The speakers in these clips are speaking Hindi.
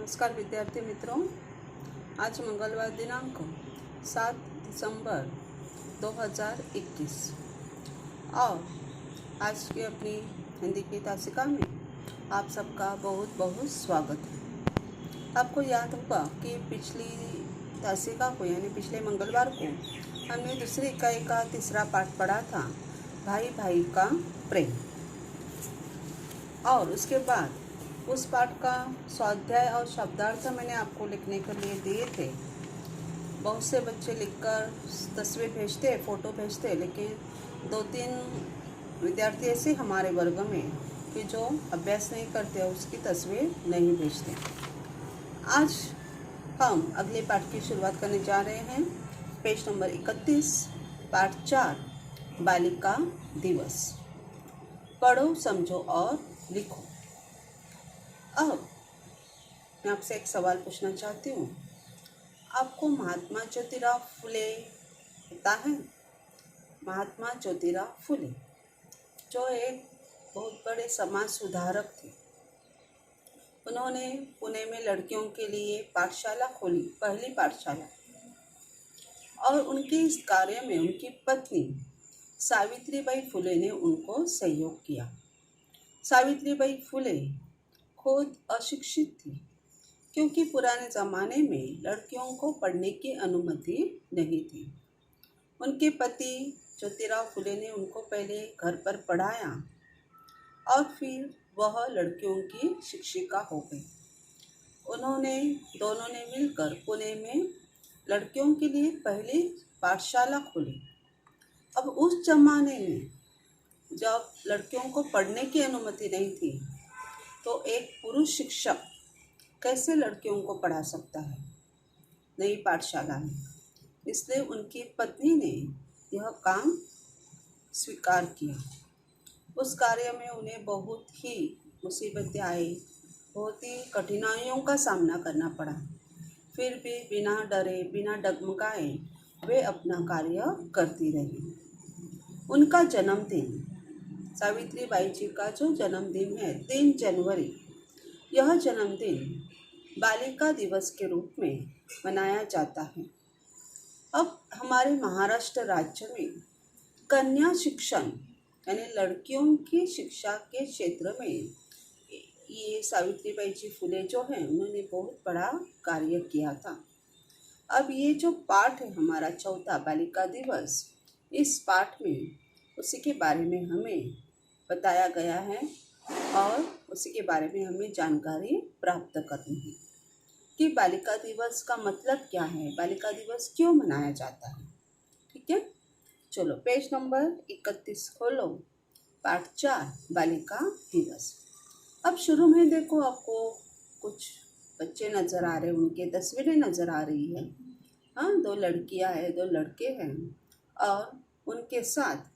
नमस्कार विद्यार्थी मित्रों, आज मंगलवार दिनांक 7 दिसंबर 2021 और आज की अपनी हिंदी की तासिका में आप सबका बहुत बहुत स्वागत है। आपको याद होगा कि पिछली तासिका को यानी पिछले मंगलवार को हमने दूसरी इकाई का तीसरा पाठ पढ़ा था, भाई भाई का प्रेम। और उसके बाद उस पाठ का स्वाध्याय और शब्दार्थ मैंने आपको लिखने के लिए दिए थे। बहुत से बच्चे लिखकर तस्वीर भेजते, फ़ोटो भेजते, लेकिन 2-3 विद्यार्थी ऐसे हमारे वर्ग में कि जो अभ्यास नहीं करते, उसकी तस्वीर नहीं भेजते। आज हम अगले पाठ की शुरुआत करने जा रहे हैं। पेज नंबर 31, पाठ 4, बालिका दिवस। पढ़ो, समझो और लिखो। अब मैं आपसे एक सवाल पूछना चाहती हूँ। आपको महात्मा ज्योतिराव फुले पता है? महात्मा ज्योतिराव फुले जो एक बहुत बड़े समाज सुधारक थे। उन्होंने पुणे में लड़कियों के लिए पाठशाला खोली, पहली पाठशाला। और उनके इस कार्य में उनकी पत्नी सावित्रीबाई फुले ने उनको सहयोग किया। सावित्रीबाई फुले खुद अशिक्षित थी, क्योंकि पुराने ज़माने में लड़कियों को पढ़ने की अनुमति नहीं थी। उनके पति ज्योतिराव फुले ने उनको पहले घर पर पढ़ाया और फिर वह लड़कियों की शिक्षिका हो गई। दोनों ने मिलकर पुणे में लड़कियों के लिए पहली पाठशाला खोली। अब उस जमाने में जब लड़कियों को पढ़ने की अनुमति नहीं थी, तो एक पुरुष शिक्षक कैसे लड़कियों को पढ़ा सकता है नई पाठशाला में। इसलिए उनकी पत्नी ने यह काम स्वीकार किया। उस कार्य में उन्हें बहुत ही मुसीबतें आई, बहुत ही कठिनाइयों का सामना करना पड़ा। फिर भी बिना डरे, बिना डगमगाए वे अपना कार्य करती रही। उनका जन्मदिन, सावित्रीबाई जी का जो जन्मदिन है 3 जनवरी, यह जन्मदिन बालिका दिवस के रूप में मनाया जाता है। अब हमारे महाराष्ट्र राज्य में कन्या शिक्षण यानी लड़कियों की शिक्षा के क्षेत्र में ये सावित्रीबाई जी फुले जो हैं, उन्होंने बहुत बड़ा कार्य किया था। अब ये जो पाठ है हमारा चौथा बालिका दिवस, इस पाठ में उसी के बारे में हमें बताया गया है और उसी के बारे में हमें जानकारी प्राप्त करनी है कि बालिका दिवस का मतलब क्या है, बालिका दिवस क्यों मनाया जाता है। ठीक है, चलो पेज नंबर 31 खोलो, पाठ 4 बालिका दिवस। अब शुरू में देखो, आपको कुछ बच्चे नज़र आ रहे हैं, उनके तस्वीरें नज़र आ रही है। हाँ, 2 लड़कियां हैं, 2 लड़के हैं और उनके साथ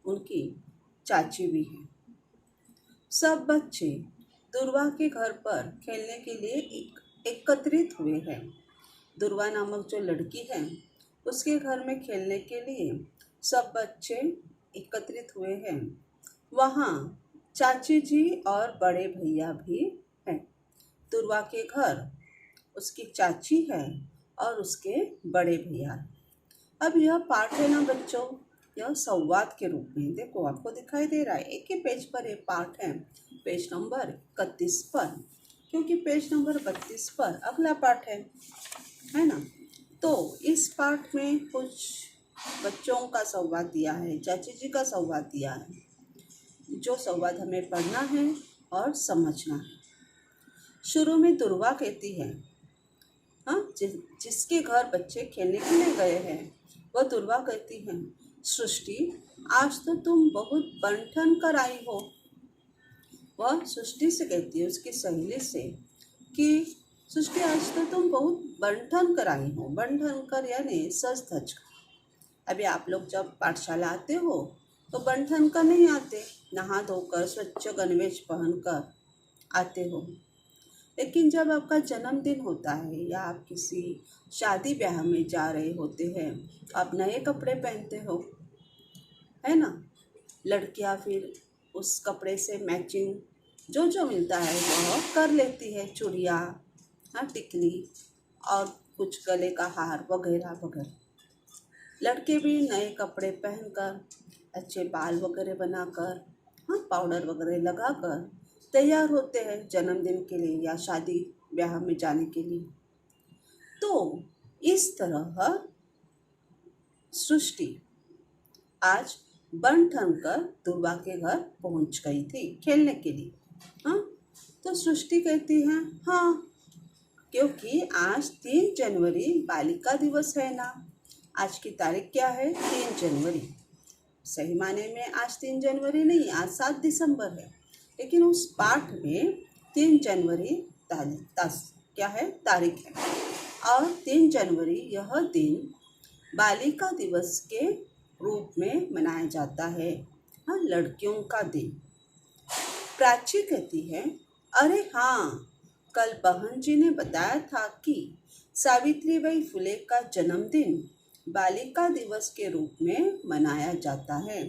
उनकी चाची भी है। सब बच्चे दुर्वा के घर पर खेलने के लिए एकत्रित हुए हैं। दुर्वा नामक जो लड़की है, उसके घर में खेलने के लिए सब बच्चे एकत्रित हुए हैं। वहाँ चाची जी और बड़े भैया भी हैं। दुर्वा के घर उसकी चाची है और उसके बड़े भैया। अब यह पाठ है ना बच्चों, यह संवाद के रूप में, देखो आपको दिखाई दे रहा है, एक ही पेज पर ये पाठ है, पेज नंबर 31 पर, क्योंकि पेज नंबर 32 पर अगला पाठ है ना। तो इस पाठ में कुछ बच्चों का संवाद दिया है, चाची जी का संवाद दिया है, जो संवाद हमें पढ़ना है और समझना है। शुरू में दुर्वा कहती है, हाँ, जिसके घर बच्चे खेलने के लिए गए हैं, वह दुर्वा कहती है, सृष्टि आज तो तुम बहुत बन-ठन कर आई हो। वह सृष्टि से कहती है, उसकी सहेली से, कि सृष्टि आज तो तुम बहुत बन-ठन कर आई हो। बन-ठन कर यानी सज धज कर। अभी आप लोग जब पाठशाला आते हो तो बन-ठन कर नहीं आते, नहा धोकर स्वच्छ गणवेश पहनकर आते हो। लेकिन जब आपका जन्मदिन होता है या आप किसी शादी ब्याह में जा रहे होते हैं, तो आप नए कपड़े पहनते हो, है ना। लड़कियां फिर उस कपड़े से मैचिंग जो जो मिलता है वह कर लेती है, चूड़ियाँ, हाँ, टिकली और कुछ गले का हार वगैरह वगैरह। लड़के भी नए कपड़े पहनकर, अच्छे बाल वगैरह बनाकर, हाँ, पाउडर वगैरह लगाकर तैयार होते हैं जन्मदिन के लिए या शादी ब्याह में जाने के लिए। तो इस तरह सृष्टि आज बन ठन कर दुर्वा के घर पहुंच गई थी खेलने के लिए। हाँ, तो सृष्टि कहती है, हाँ, क्योंकि आज 3 जनवरी बालिका दिवस है ना। आज की तारीख क्या है? 3 जनवरी। सही माने में आज 3 जनवरी नहीं, आज 7 दिसंबर है, लेकिन उस पाठ में 3 जनवरी क्या है? तारीख है। और 3 जनवरी यह दिन बालिका दिवस के रूप में मनाया जाता है, हाँ, लड़कियों का दिन। प्राची कहती है, अरे हाँ, कल बहन जी ने बताया था कि सावित्रीबाई फुले का जन्मदिन बालिका दिवस के रूप में मनाया जाता है।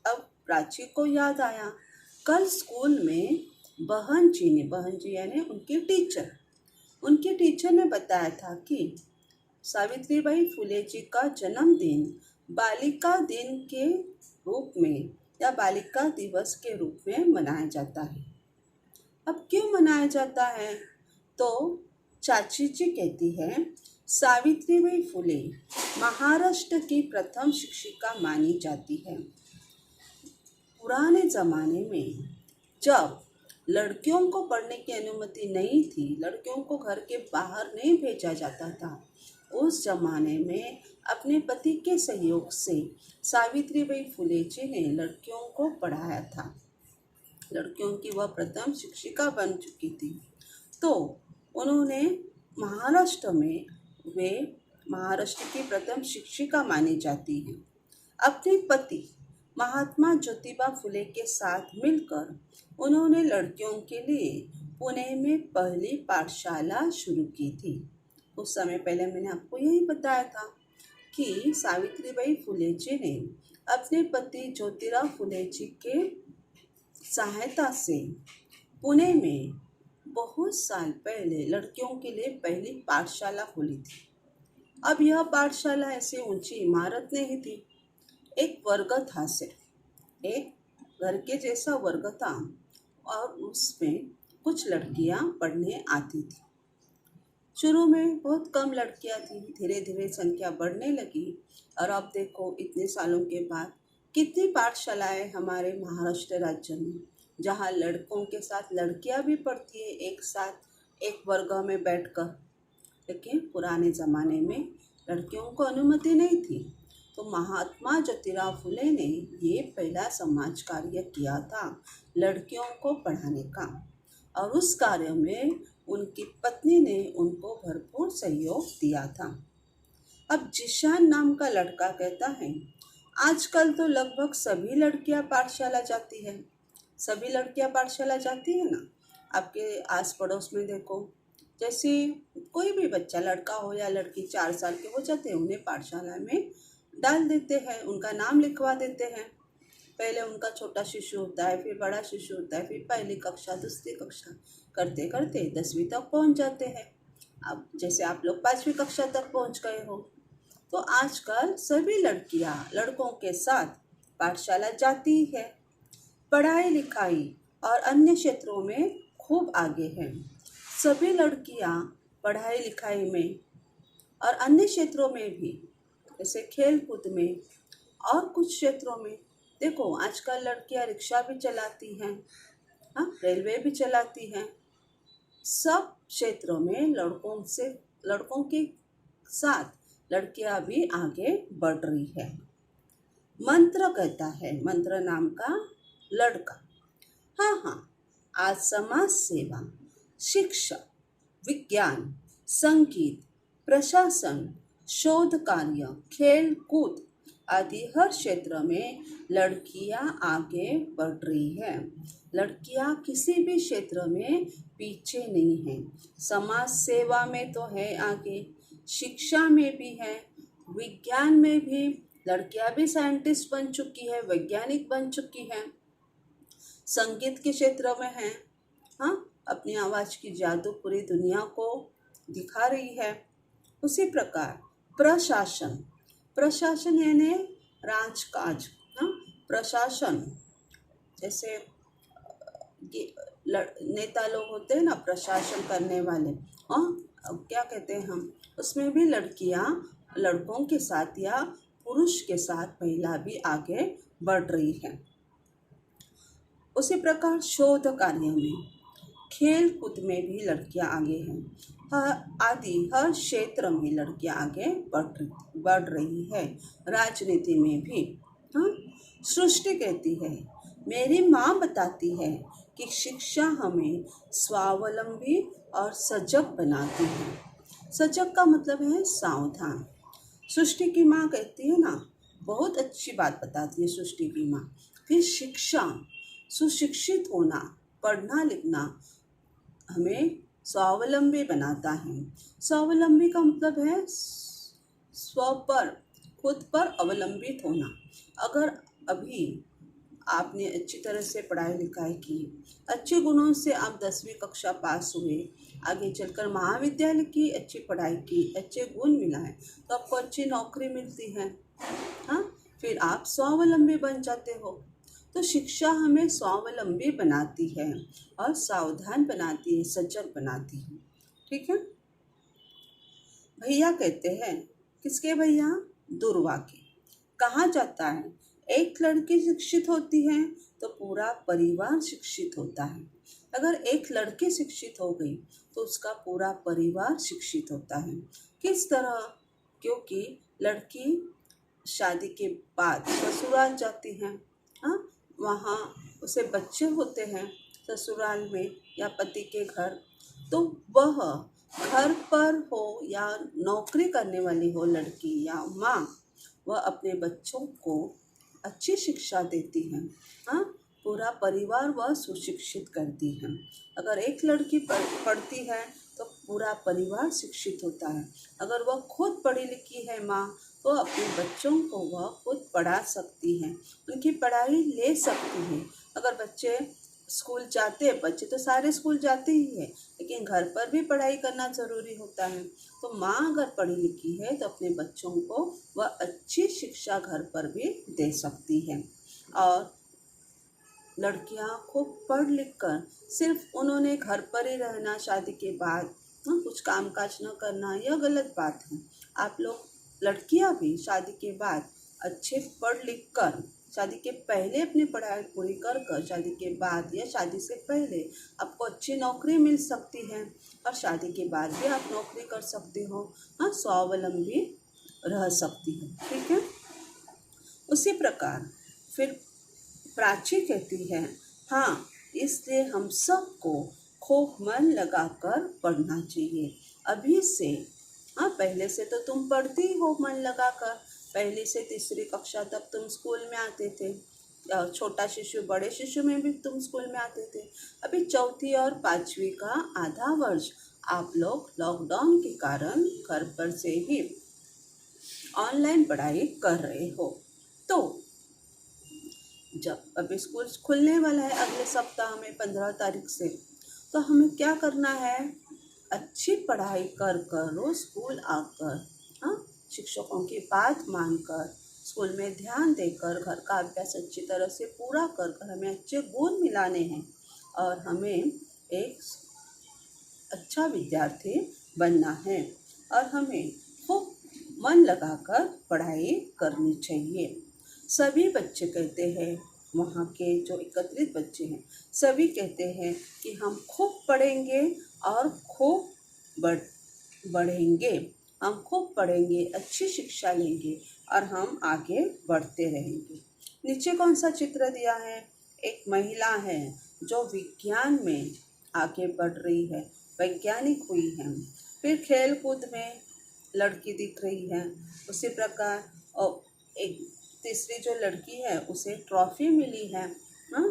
अब प्राची को याद आया, कल स्कूल में बहन जी यानी उनकी टीचर ने बताया था कि सावित्रीबाई फुले जी का जन्मदिन बालिका दिन के रूप में या बालिका दिवस के रूप में मनाया जाता है। अब क्यों मनाया जाता है? तो चाची जी कहती है, सावित्रीबाई फुले महाराष्ट्र की प्रथम शिक्षिका मानी जाती है। पुराने ज़माने में जब लड़कियों को पढ़ने की अनुमति नहीं थी, लड़कियों को घर के बाहर नहीं भेजा जाता था, उस जमाने में अपने पति के सहयोग से सावित्रीबाई फुले जी ने लड़कियों को पढ़ाया था। लड़कियों की वह प्रथम शिक्षिका बन चुकी थी। तो उन्होंने महाराष्ट्र की प्रथम शिक्षिका मानी जाती हैं। अपने पति महात्मा ज्योतिबा फुले के साथ मिलकर उन्होंने लड़कियों के लिए पुणे में पहली पाठशाला शुरू की थी। कुछ समय पहले मैंने आपको यही बताया था कि सावित्रीबाई फुले जी ने अपने पति ज्योतिराव फुले जी के सहायता से पुणे में बहुत साल पहले लड़कियों के लिए पहली पाठशाला खोली थी। अब यह पाठशाला ऐसी ऊंची इमारत नहीं थी, एक वर्ग था, सिर्फ एक घर के जैसा वर्ग था और उसमें कुछ लड़कियां पढ़ने आती थी। शुरू में बहुत कम लड़कियां थी, धीरे धीरे संख्या बढ़ने लगी और अब देखो इतने सालों के बाद कितनी पाठशालाएं हमारे महाराष्ट्र राज्य में, जहां लड़कों के साथ लड़कियां भी पढ़ती है एक साथ एक वर्ग में बैठकर। लेकिन पुराने ज़माने में लड़कियों को अनुमति नहीं थी, तो महात्मा ज्योतिराव फुले ने ये पहला समाज कार्य किया था लड़कियों को पढ़ाने का, और उस कार्य में उनकी पत्नी ने उनको भरपूर सहयोग दिया था। अब जिशान नाम का लड़का कहता है, आजकल तो लगभग सभी लड़कियां पाठशाला जाती है। सभी लड़कियां पाठशाला जाती है ना। आपके आस पड़ोस में देखो, जैसे कोई भी बच्चा, लड़का हो या लड़की, 4 साल के हो जाते हैं, उन्हें पाठशाला में डाल देते हैं, उनका नाम लिखवा देते हैं। पहले उनका छोटा शिशु होता है, फिर बड़ा शिशु होता है, फिर पहली कक्षा, दूसरी कक्षा करते करते 10वीं तक पहुंच जाते हैं। अब जैसे आप लोग 5वीं कक्षा तक पहुंच गए हो, तो आजकल सभी लड़कियां लड़कों के साथ पाठशाला जाती है। पढ़ाई लिखाई और अन्य क्षेत्रों में खूब आगे हैं। सभी लड़कियां पढ़ाई लिखाई में और अन्य क्षेत्रों में भी, जैसे खेल कूद में और कुछ क्षेत्रों में, देखो आजकल लड़कियां रिक्शा भी चलाती हैं, हाँ, रेलवे भी चलाती हैं। सब क्षेत्रों में लड़कों के साथ लड़कियां भी आगे बढ़ रही है। मंत्र कहता है, मंत्र नाम का लड़का, हाँ, आज समाज सेवा, शिक्षा, विज्ञान, संगीत, प्रशासन, शोध कार्य, खेल कूद आदि हर क्षेत्र में लड़कियां आगे बढ़ रही हैं। लड़कियां किसी भी क्षेत्र में पीछे नहीं हैं। समाज सेवा में तो है आगे, शिक्षा में भी है, विज्ञान में भी लड़कियां भी साइंटिस्ट बन चुकी है, वैज्ञानिक बन चुकी हैं। संगीत के क्षेत्र में हैं, हाँ, अपनी आवाज़ की जादू पूरी दुनिया को दिखा रही है। उसी प्रकार प्रशासन, प्रशासन यानी राजकाज, हाँ, प्रशासन जैसे नेता लोग होते हैं ना, प्रशासन करने वाले, हाँ, अब क्या कहते हैं हम, उसमें भी लड़कियां लड़कों के साथ या पुरुष के साथ महिला भी आगे बढ़ रही है। उसी प्रकार शोध कार्य में, खेल कूद में भी लड़कियां आगे हैं, हर क्षेत्र में लड़कियां आगे बढ़ रही है, राजनीति में भी। हाँ, सृष्टि कहती है, मेरी माँ बताती है कि शिक्षा हमें स्वावलंबी और सजग बनाती है। सजग का मतलब है सावधान। सृष्टि की माँ कहती है ना, बहुत अच्छी बात बताती है सृष्टि की माँ। फिर शिक्षा, सुशिक्षित होना, पढ़ना लिखना हमें स्वावलंबी बनाता है। स्वावलंबी का मतलब है स्व पर, खुद पर अवलंबित होना। अगर अभी आपने अच्छी तरह से पढ़ाई लिखाई की, अच्छे गुणों से आप 10वीं कक्षा पास हुए, आगे चलकर महाविद्यालय की अच्छी पढ़ाई की, अच्छे गुण मिलाए, तो आपको अच्छी नौकरी मिलती है, हाँ, फिर आप स्वावलंबी बन जाते हो। तो शिक्षा हमें स्वावलंबी बनाती है और सावधान बनाती है, सजग बनाती है। ठीक है। भैया कहते हैं, किसके भैया? दुर्वा के। कहा जाता है, एक लड़की शिक्षित होती है तो पूरा परिवार शिक्षित होता है। अगर एक लड़की शिक्षित हो गई तो उसका पूरा परिवार शिक्षित होता है। किस तरह? क्योंकि लड़की शादी के बाद ससुराल जाती है, हाँ, वहाँ उसे बच्चे होते हैं ससुराल में या पति के घर, तो वह घर पर हो या नौकरी करने वाली हो लड़की या माँ, वह अपने बच्चों को अच्छी शिक्षा देती है, हाँ, पूरा परिवार वह सुशिक्षित करती है। अगर एक लड़की पढ़ती है तो पूरा परिवार शिक्षित होता है। अगर वह खुद पढ़ी लिखी है माँ, तो अपने बच्चों को वह खुद पढ़ा सकती है, उनकी पढ़ाई ले सकती है। अगर बच्चे स्कूल जाते, बच्चे तो सारे स्कूल जाते ही हैं, लेकिन घर पर भी पढ़ाई करना ज़रूरी होता है। तो माँ अगर पढ़ी लिखी है तो अपने बच्चों को वह अच्छी शिक्षा घर पर भी दे सकती है। और लड़कियाँ खूब पढ़ लिख कर सिर्फ उन्होंने घर पर ही रहना, शादी के बाद कुछ काम काज न करना, यह गलत बात है। आप लोग लड़कियाँ भी शादी के बाद अच्छे पढ़ लिख कर, शादी के पहले अपनी पढ़ाई पूरी कर कर शादी के बाद या शादी से पहले आपको अच्छी नौकरी मिल सकती है, और शादी के बाद भी आप नौकरी कर सकते हो, हाँ, स्वावलंबी रह सकती है। ठीक है। उसी प्रकार फिर प्राची कहती है, हाँ, इसलिए हम सबको खूब मन लगाकर पढ़ना चाहिए अभी से। हाँ, पहले से तो तुम पढ़ती हो मन लगाकर, पहली से तीसरी कक्षा तक तुम स्कूल में आते थे, छोटा शिशु बड़े शिशु में भी तुम स्कूल में आते थे। अभी चौथी और पांचवी का आधा वर्ष आप लोग लॉकडाउन के कारण घर पर से ही ऑनलाइन पढ़ाई कर रहे हो। तो जब अभी स्कूल खुलने वाला है अगले सप्ताह में 15 तारीख से, तो हमें क्या करना है? अच्छी पढ़ाई कर कर रोज स्कूल आकर, हाँ, शिक्षकों की बात मानकर, स्कूल में ध्यान देकर, घर का अभ्यास अच्छी तरह से पूरा कर कर हमें अच्छे गुण मिलाने हैं और हमें एक अच्छा विद्यार्थी बनना है, और हमें खूब मन लगाकर पढ़ाई करनी चाहिए। सभी बच्चे कहते हैं, वहाँ के जो एकत्रित बच्चे हैं, सभी कहते हैं कि हम खूब पढ़ेंगे और खूब बढ़ेंगे, हम खूब पढ़ेंगे, अच्छी शिक्षा लेंगे और हम आगे बढ़ते रहेंगे। नीचे कौन सा चित्र दिया है? एक महिला है जो विज्ञान में आगे बढ़ रही है, वैज्ञानिक हुई है। फिर खेल कूद में लड़की दिख रही है। उसी प्रकार और एक तीसरी जो लड़की है उसे ट्रॉफी मिली है, हाँ,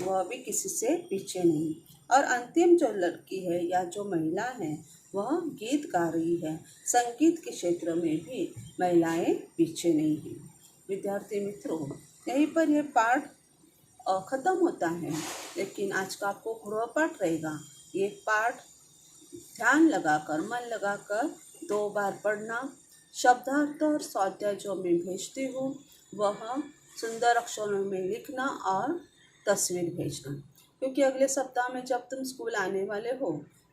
वह भी किसी से पीछे नहीं। और अंतिम जो लड़की है या जो महिला है वह गीत गा रही है। संगीत के क्षेत्र में भी महिलाएं पीछे नहीं हैं। विद्यार्थी मित्रों, यहीं पर यह पाठ ख़त्म होता है, लेकिन आज का आपको गृहपाठ रहेगा। ये पाठ ध्यान लगाकर, मन लगाकर 2 बार पढ़ना। शब्दार्थ और स्वाध्याय जो मैं भेजती हूँ वह सुंदर अक्षरों में लिखना और तस्वीर भेजना। क्योंकि अगले सप्ताह में जब तुम स्कूल आने वाले हो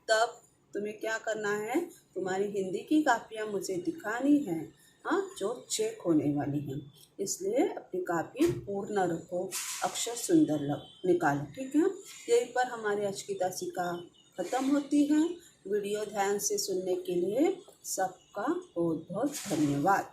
तब तुम्हें क्या करना है, तुम्हारी हिंदी की कापियाँ मुझे दिखानी है, हाँ, जो चेक होने वाली हैं। इसलिए अपनी कापी पूर्ण रखो, अक्षर सुंदर निकालो, ठीक है। यहीं पर हमारी आज की तासिका ख़त्म होती है। वीडियो ध्यान से सुनने के लिए सबका बहुत बहुत धन्यवाद।